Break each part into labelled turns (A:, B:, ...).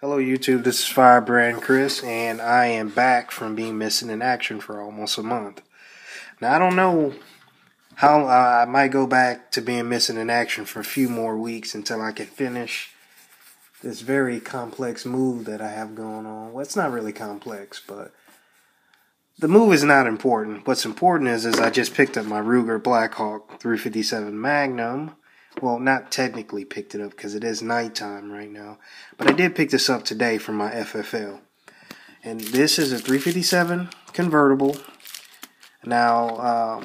A: Hello YouTube, this is Firebrand Chris, and I am back from being missing in action for almost a month. Now I don't know how I might go back to being missing in action for a few more weeks until I can finish this very complex move that I have going on. Well, it's not really complex, but the move is not important. What's important is I just picked up my Ruger Blackhawk 357 Magnum. Well, not technically picked it up because it is nighttime right now. But I did pick this up today from my FFL. And this is a 357 convertible. Now,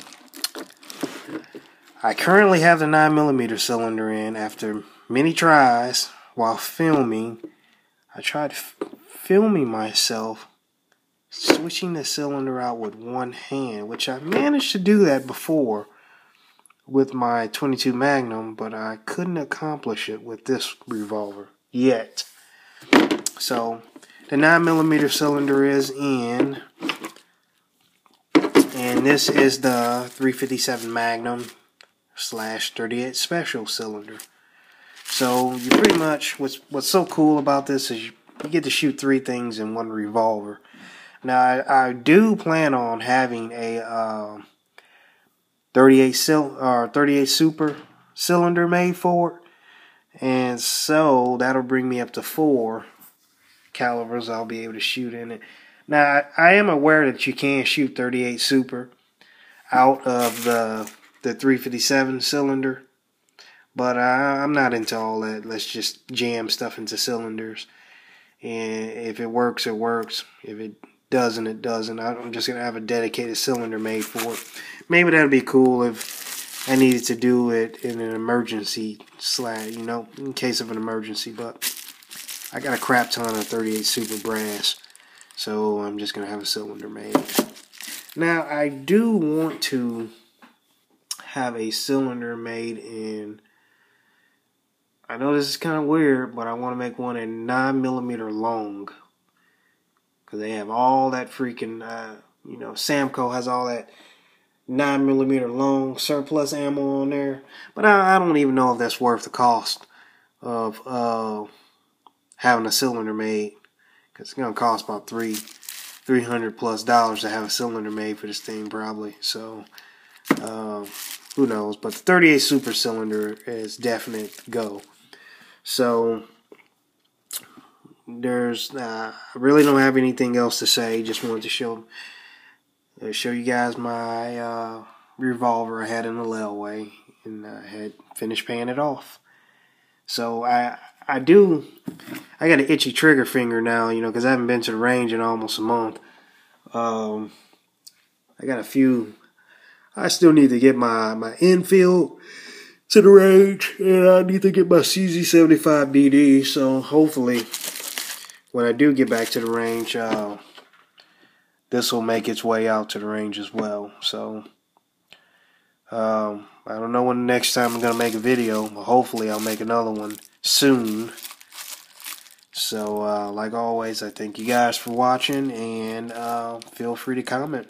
A: I currently have the 9mm cylinder in. After many tries while filming, I tried filming myself switching the cylinder out with one hand, which I managed to do that before with my 22 Magnum, but I couldn't accomplish it with this revolver yet. So the 9mm cylinder is in, and this is the 357 Magnum / 38 Special cylinder. So you pretty much, what's so cool about this is you get to shoot three things in one revolver. Now I do plan on having a 38 Super cylinder made for it, and so that'll bring me up to 4 calibers I'll be able to shoot in it. Now I am aware that you can shoot 38 Super out of the 357 cylinder, but I'm not into all that. Let's just jam stuff into cylinders, and if it works, it works. If it doesn't, it doesn't. I'm just gonna have a dedicated cylinder made for it. Maybe that'd be cool if I needed to do it in an emergency in case of an emergency. But I got a crap ton of 38 Super brass, so I'm just gonna have a cylinder made. Now I do want to have a cylinder made in, I know this is kind of weird, but I want to make one in 9mm long. Because they have all that freaking, Samco has all that 9mm long surplus ammo on there. But I don't even know if that's worth the cost of having a cylinder made. Because it's going to cost about $300+ to have a cylinder made for this thing probably. So, who knows. But the 38 Super cylinder is definite go. So I really don't have anything else to say. Just wanted to show you guys my revolver I had in the layaway, and I had finished paying it off. So I got an itchy trigger finger now, because I haven't been to the range in almost a month. I still need to get my infield to the range, and I need to get my CZ75 DD. So hopefully, when I do get back to the range, this will make its way out to the range as well. So, I don't know when the next time I'm going to make a video, but hopefully I'll make another one soon. So, like always, I thank you guys for watching, and feel free to comment.